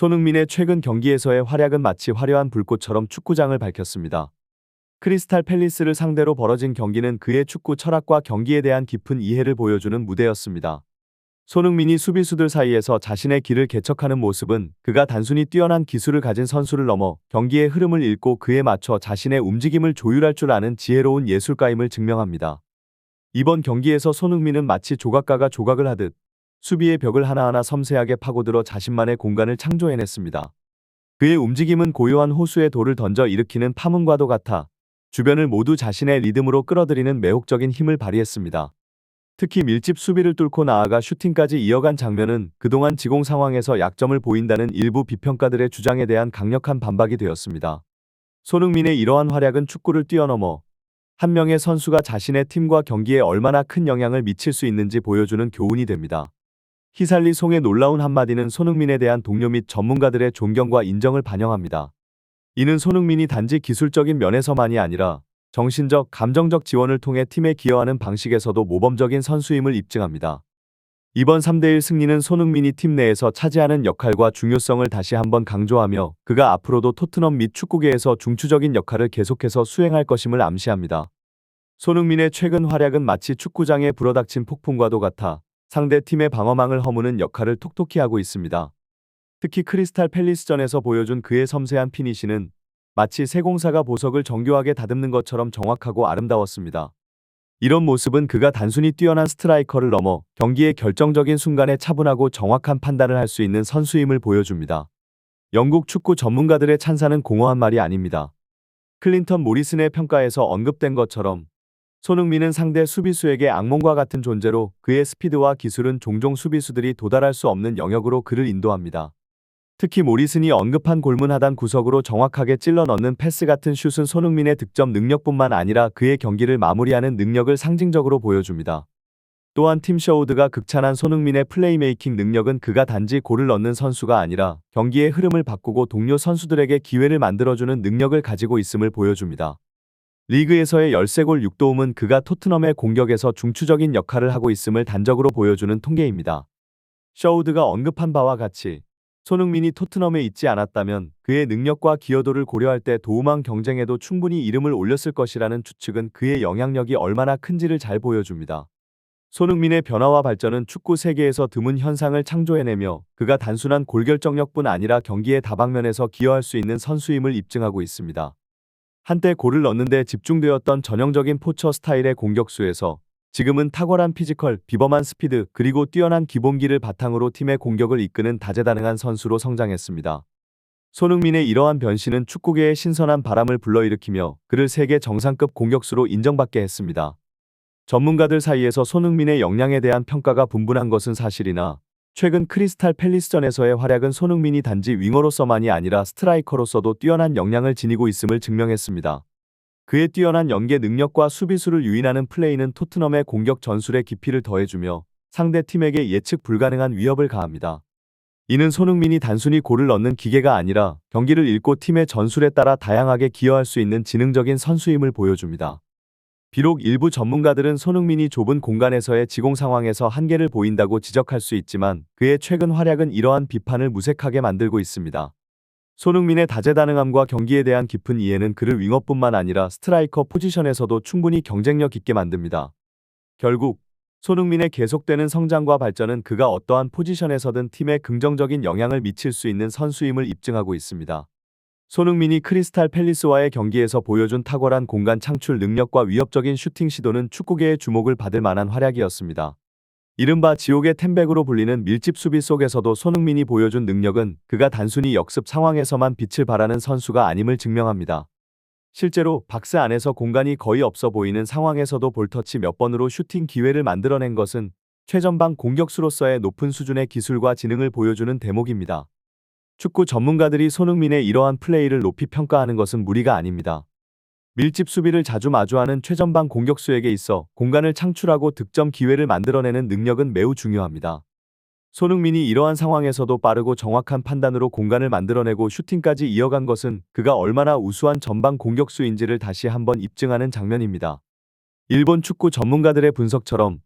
손흥민의 최근 경기에서의 활약은 마치 화려한 불꽃처럼 축구장을 밝혔습니다. 크리스탈 팰리스를 상대로 벌어진 경기는 그의 축구 철학과 경기에 대한 깊은 이해를 보여주는 무대였습니다. 손흥민이 수비수들 사이에서 자신의 길을 개척하는 모습은 그가 단순히 뛰어난 기술을 가진 선수를 넘어 경기의 흐름을 읽고 그에 맞춰 자신의 움직임을 조율할 줄 아는 지혜로운 예술가임을 증명합니다. 이번 경기에서 손흥민은 마치 조각가가 조각을 하듯 수비의 벽을 하나하나 섬세하게 파고들어 자신만의 공간을 창조해냈습니다. 그의 움직임은 고요한 호수에 돌을 던져 일으키는 파문과도 같아 주변을 모두 자신의 리듬으로 끌어들이는 매혹적인 힘을 발휘했습니다. 특히 밀집 수비를 뚫고 나아가 슈팅까지 이어간 장면은 그동안 지공 상황에서 약점을 보인다는 일부 비평가들의 주장에 대한 강력한 반박이 되었습니다. 손흥민의 이러한 활약은 축구를 뛰어넘어 한 명의 선수가 자신의 팀과 경기에 얼마나 큰 영향을 미칠 수 있는지 보여주는 교훈이 됩니다. 히살리 송의 놀라운 한마디는 손흥민에 대한 동료 및 전문가들의 존경과 인정을 반영합니다. 이는 손흥민이 단지 기술적인 면에서만이 아니라 정신적, 감정적 지원을 통해 팀에 기여하는 방식에서도 모범적인 선수임을 입증합니다. 이번 3대1 승리는 손흥민이 팀 내에서 차지하는 역할과 중요성을 다시 한번 강조하며 그가 앞으로도 토트넘 및 축구계에서 중추적인 역할을 계속해서 수행할 것임을 암시합니다. 손흥민의 최근 활약은 마치 축구장에 불어닥친 폭풍과도 같아 상대 팀의 방어망을 허무는 역할을 톡톡히 하고 있습니다. 특히 크리스탈 팰리스전에서 보여준 그의 섬세한 피니시는 마치 세공사가 보석을 정교하게 다듬는 것처럼 정확하고 아름다웠습니다. 이런 모습은 그가 단순히 뛰어난 스트라이커를 넘어 경기의 결정적인 순간에 차분하고 정확한 판단을 할 수 있는 선수임을 보여줍니다. 영국 축구 전문가들의 찬사는 공허한 말이 아닙니다. 클린턴 모리슨의 평가에서 언급된 것처럼 손흥민은 상대 수비수에게 악몽과 같은 존재로 그의 스피드와 기술은 종종 수비수들이 도달할 수 없는 영역으로 그를 인도합니다. 특히 모리슨이 언급한 골문 하단 구석으로 정확하게 찔러 넣는 패스 같은 슛은 손흥민의 득점 능력뿐만 아니라 그의 경기를 마무리하는 능력을 상징적으로 보여줍니다. 또한 팀 셔우드가 극찬한 손흥민의 플레이메이킹 능력은 그가 단지 골을 넣는 선수가 아니라 경기의 흐름을 바꾸고 동료 선수들에게 기회를 만들어주는 능력을 가지고 있음을 보여줍니다. 리그에서의 13골 6도움은 그가 토트넘의 공격에서 중추적인 역할을 하고 있음을 단적으로 보여주는 통계입니다. 셔우드가 언급한 바와 같이 손흥민이 토트넘에 있지 않았다면 그의 능력과 기여도를 고려할 때 도움왕 경쟁에도 충분히 이름을 올렸을 것이라는 추측은 그의 영향력이 얼마나 큰지를 잘 보여줍니다. 손흥민의 변화와 발전은 축구 세계에서 드문 현상을 창조해내며 그가 단순한 골결정력뿐 아니라 경기의 다방면에서 기여할 수 있는 선수임을 입증하고 있습니다. 한때 골을 넣는 데 집중되었던 전형적인 포처 스타일의 공격수에서 지금은 탁월한 피지컬, 비범한 스피드, 그리고 뛰어난 기본기를 바탕으로 팀의 공격을 이끄는 다재다능한 선수로 성장했습니다. 손흥민의 이러한 변신은 축구계에 신선한 바람을 불러일으키며 그를 세계 정상급 공격수로 인정받게 했습니다. 전문가들 사이에서 손흥민의 역량에 대한 평가가 분분한 것은 사실이나 최근 크리스탈 팰리스전에서의 활약은 손흥민이 단지 윙어로서만이 아니라 스트라이커로서도 뛰어난 역량을 지니고 있음을 증명했습니다. 그의 뛰어난 연계 능력과 수비수를 유인하는 플레이는 토트넘의 공격 전술에 깊이를 더해주며 상대 팀에게 예측 불가능한 위협을 가합니다. 이는 손흥민이 단순히 골을 넣는 기계가 아니라 경기를 읽고 팀의 전술에 따라 다양하게 기여할 수 있는 지능적인 선수임을 보여줍니다. 비록 일부 전문가들은 손흥민이 좁은 공간에서의 지공 상황에서 한계를 보인다고 지적할 수 있지만 그의 최근 활약은 이러한 비판을 무색하게 만들고 있습니다. 손흥민의 다재다능함과 경기에 대한 깊은 이해는 그를 윙어뿐만 아니라 스트라이커 포지션에서도 충분히 경쟁력 있게 만듭니다. 결국 손흥민의 계속되는 성장과 발전은 그가 어떠한 포지션에서든 팀에 긍정적인 영향을 미칠 수 있는 선수임을 입증하고 있습니다. 손흥민이 크리스탈 팰리스와의 경기에서 보여준 탁월한 공간 창출 능력과 위협적인 슈팅 시도는 축구계의 주목을 받을 만한 활약이었습니다. 이른바 지옥의 템백으로 불리는 밀집 수비 속에서도 손흥민이 보여준 능력은 그가 단순히 역습 상황에서만 빛을 발하는 선수가 아님을 증명합니다. 실제로 박스 안에서 공간이 거의 없어 보이는 상황에서도 볼터치 몇 번으로 슈팅 기회를 만들어낸 것은 최전방 공격수로서의 높은 수준의 기술과 지능을 보여주는 대목입니다. 축구 전문가들이 손흥민의 이러한 플레이를 높이 평가하는 것은 무리가 아닙니다. 밀집 수비를 자주 마주하는 최전방 공격수에게 있어 공간을 창출하고 득점 기회를 만들어내는 능력은 매우 중요합니다. 손흥민이 이러한 상황에서도 빠르고 정확한 판단으로 공간을 만들어내고 슈팅까지 이어간 것은 그가 얼마나 우수한 전방 공격수인지를 다시 한번 입증하는 장면입니다. 일본 축구 전문가들의 분석처럼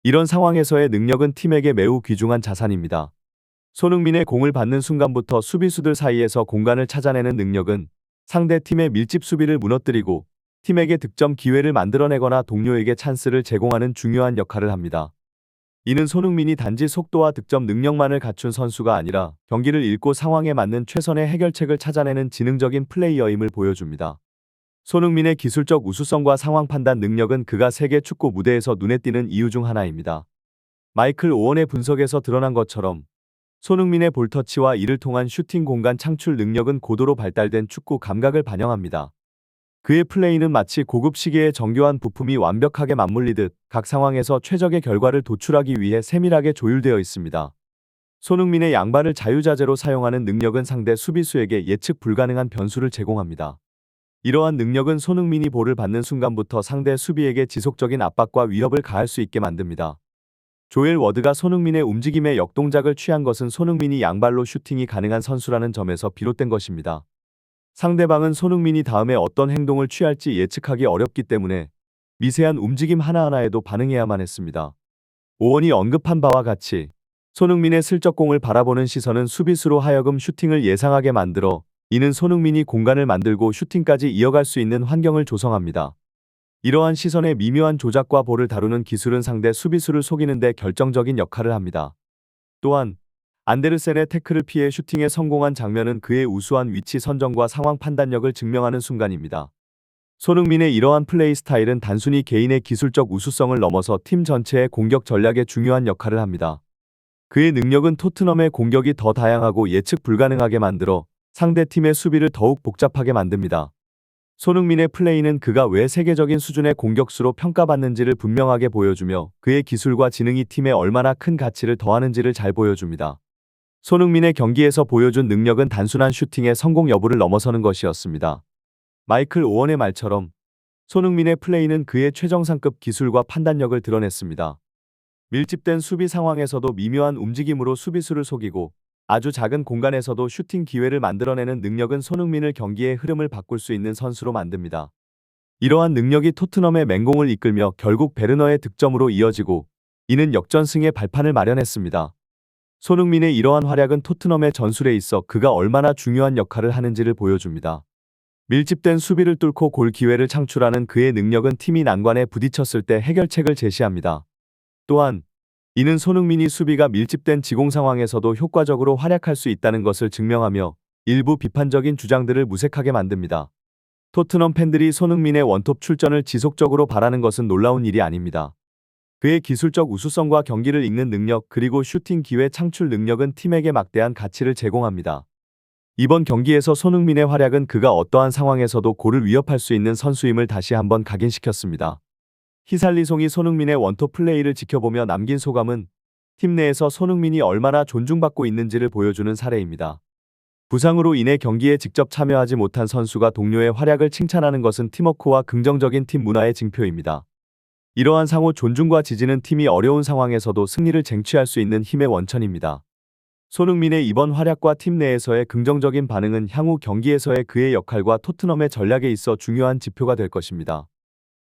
이런 상황에서의 능력은 팀에게 매우 귀중한 자산입니다. 손흥민의 공을 받는 순간부터 수비수들 사이에서 공간을 찾아내는 능력은 상대 팀의 밀집 수비를 무너뜨리고 팀에게 득점 기회를 만들어내거나 동료에게 찬스를 제공하는 중요한 역할을 합니다. 이는 손흥민이 단지 속도와 득점 능력만을 갖춘 선수가 아니라 경기를 읽고 상황에 맞는 최선의 해결책을 찾아내는 지능적인 플레이어임을 보여줍니다. 손흥민의 기술적 우수성과 상황 판단 능력은 그가 세계 축구 무대에서 눈에 띄는 이유 중 하나입니다. 마이클 오원의 분석에서 드러난 것처럼 손흥민의 볼터치와 이를 통한 슈팅 공간 창출 능력은 고도로 발달된 축구 감각을 반영합니다. 그의 플레이는 마치 고급 시계의 정교한 부품이 완벽하게 맞물리듯 각 상황에서 최적의 결과를 도출하기 위해 세밀하게 조율되어 있습니다. 손흥민의 양발을 자유자재로 사용하는 능력은 상대 수비수에게 예측 불가능한 변수를 제공합니다. 이러한 능력은 손흥민이 볼을 받는 순간부터 상대 수비에게 지속적인 압박과 위협을 가할 수 있게 만듭니다. 조엘 워드가 손흥민의 움직임에 역동작을 취한 것은 손흥민이 양발로 슈팅이 가능한 선수라는 점에서 비롯된 것입니다. 상대방은 손흥민이 다음에 어떤 행동을 취할지 예측하기 어렵기 때문에 미세한 움직임 하나하나에도 반응해야만 했습니다. 오원이 언급한 바와 같이 손흥민의 슬쩍 공을 바라보는 시선은 수비수로 하여금 슈팅을 예상하게 만들어 이는 손흥민이 공간을 만들고 슈팅까지 이어갈 수 있는 환경을 조성합니다. 이러한 시선의 미묘한 조작과 볼을 다루는 기술은 상대 수비수를 속이는 데 결정적인 역할을 합니다. 또한 안데르센의 태클을 피해 슈팅에 성공한 장면은 그의 우수한 위치 선정과 상황 판단력을 증명하는 순간입니다. 손흥민의 이러한 플레이 스타일은 단순히 개인의 기술적 우수성을 넘어서 팀 전체의 공격 전략에 중요한 역할을 합니다. 그의 능력은 토트넘의 공격이 더 다양하고 예측 불가능하게 만들어 상대 팀의 수비를 더욱 복잡하게 만듭니다. 손흥민의 플레이는 그가 왜 세계적인 수준의 공격수로 평가받는지를 분명하게 보여주며 그의 기술과 지능이 팀에 얼마나 큰 가치를 더하는지를 잘 보여줍니다. 손흥민의 경기에서 보여준 능력은 단순한 슈팅의 성공 여부를 넘어서는 것이었습니다. 마이클 오원의 말처럼 손흥민의 플레이는 그의 최정상급 기술과 판단력을 드러냈습니다. 밀집된 수비 상황에서도 미묘한 움직임으로 수비수를 속이고 아주 작은 공간에서도 슈팅 기회를 만들어내는 능력은 손흥민을 경기의 흐름을 바꿀 수 있는 선수로 만듭니다. 이러한 능력이 토트넘의 맹공을 이끌며 결국 베르너의 득점으로 이어지고 이는 역전승의 발판을 마련했습니다. 손흥민의 이러한 활약은 토트넘의 전술에 있어 그가 얼마나 중요한 역할을 하는지를 보여줍니다. 밀집된 수비를 뚫고 골 기회를 창출하는 그의 능력은 팀이 난관에 부딪혔을 때 해결책을 제시합니다. 또한 이는 손흥민이 수비가 밀집된 지공 상황에서도 효과적으로 활약할 수 있다는 것을 증명하며 일부 비판적인 주장들을 무색하게 만듭니다. 토트넘 팬들이 손흥민의 원톱 출전을 지속적으로 바라는 것은 놀라운 일이 아닙니다. 그의 기술적 우수성과 경기를 읽는 능력 그리고 슈팅 기회 창출 능력은 팀에게 막대한 가치를 제공합니다. 이번 경기에서 손흥민의 활약은 그가 어떠한 상황에서도 골을 위협할 수 있는 선수임을 다시 한번 각인시켰습니다. 히살리송이 손흥민의 원톱 플레이를 지켜보며 남긴 소감은 팀 내에서 손흥민이 얼마나 존중받고 있는지를 보여주는 사례입니다. 부상으로 인해 경기에 직접 참여하지 못한 선수가 동료의 활약을 칭찬하는 것은 팀워크와 긍정적인 팀 문화의 징표입니다. 이러한 상호 존중과 지지는 팀이 어려운 상황에서도 승리를 쟁취할 수 있는 힘의 원천입니다. 손흥민의 이번 활약과 팀 내에서의 긍정적인 반응은 향후 경기에서의 그의 역할과 토트넘의 전략에 있어 중요한 지표가 될 것입니다.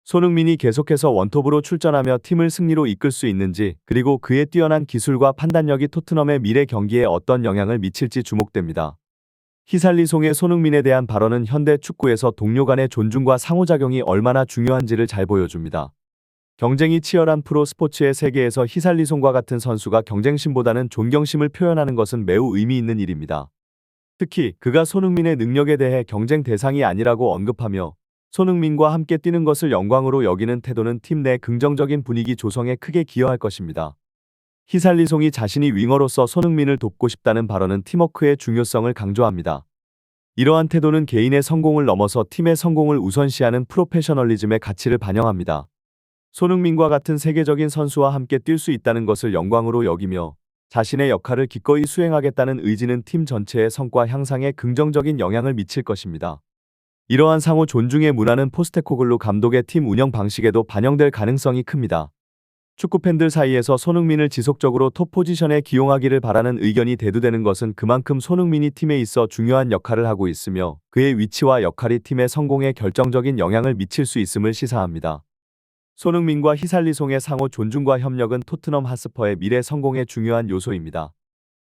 손흥민이 계속해서 원톱으로 출전하며 팀을 승리로 이끌 수 있는지 그리고 그의 뛰어난 기술과 판단력이 토트넘의 미래 경기에 어떤 영향을 미칠지 주목됩니다. 히살리송의 손흥민에 대한 발언은 현대 축구에서 동료 간의 존중과 상호작용이 얼마나 중요한지를 잘 보여줍니다. 경쟁이 치열한 프로 스포츠의 세계에서 히살리송과 같은 선수가 경쟁심보다는 존경심을 표현하는 것은 매우 의미 있는 일입니다. 특히 그가 손흥민의 능력에 대해 경쟁 대상이 아니라고 언급하며 손흥민과 함께 뛰는 것을 영광으로 여기는 태도는 팀 내 긍정적인 분위기 조성에 크게 기여할 것입니다. 히살리송이 자신이 윙어로서 손흥민을 돕고 싶다는 발언은 팀워크의 중요성을 강조합니다. 이러한 태도는 개인의 성공을 넘어서 팀의 성공을 우선시하는 프로페셔널리즘의 가치를 반영합니다. 손흥민과 같은 세계적인 선수와 함께 뛸 수 있다는 것을 영광으로 여기며 자신의 역할을 기꺼이 수행하겠다는 의지는 팀 전체의 성과 향상에 긍정적인 영향을 미칠 것입니다. 이러한 상호 존중의 문화는 포스테코글루 감독의 팀 운영 방식에도 반영될 가능성이 큽니다. 축구팬들 사이에서 손흥민을 지속적으로 톱 포지션에 기용하기를 바라는 의견이 대두되는 것은 그만큼 손흥민이 팀에 있어 중요한 역할을 하고 있으며 그의 위치와 역할이 팀의 성공에 결정적인 영향을 미칠 수 있음을 시사합니다. 손흥민과 히살리송의 상호 존중과 협력은 토트넘 핫스퍼의 미래 성공에 중요한 요소입니다.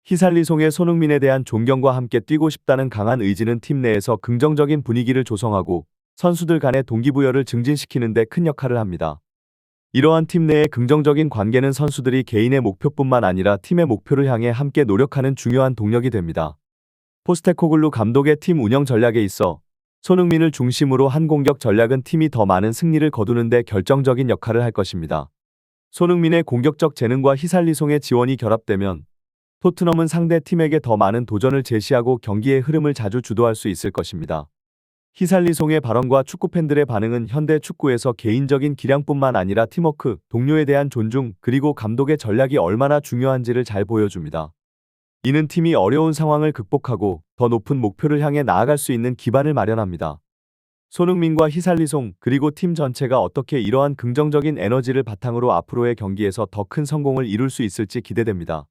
히살리송의 손흥민에 대한 존경과 함께 뛰고 싶다는 강한 의지는 팀 내에서 긍정적인 분위기를 조성하고 선수들 간의 동기부여를 증진시키는 데 큰 역할을 합니다. 이러한 팀 내의 긍정적인 관계는 선수들이 개인의 목표뿐만 아니라 팀의 목표를 향해 함께 노력하는 중요한 동력이 됩니다. 포스테코글루 감독의 팀 운영 전략에 있어 손흥민을 중심으로 한 공격 전략은 팀이 더 많은 승리를 거두는 데 결정적인 역할을 할 것입니다. 손흥민의 공격적 재능과 히살리송의 지원이 결합되면 토트넘은 상대 팀에게 더 많은 도전을 제시하고 경기의 흐름을 자주 주도할 수 있을 것입니다. 히살리송의 발언과 축구팬들의 반응은 현대 축구에서 개인적인 기량뿐만 아니라 팀워크, 동료에 대한 존중, 그리고 감독의 전략이 얼마나 중요한지를 잘 보여줍니다. 이는 팀이 어려운 상황을 극복하고 더 높은 목표를 향해 나아갈 수 있는 기반을 마련합니다. 손흥민과 히살리송 그리고 팀 전체가 어떻게 이러한 긍정적인 에너지를 바탕으로 앞으로의 경기에서 더 큰 성공을 이룰 수 있을지 기대됩니다.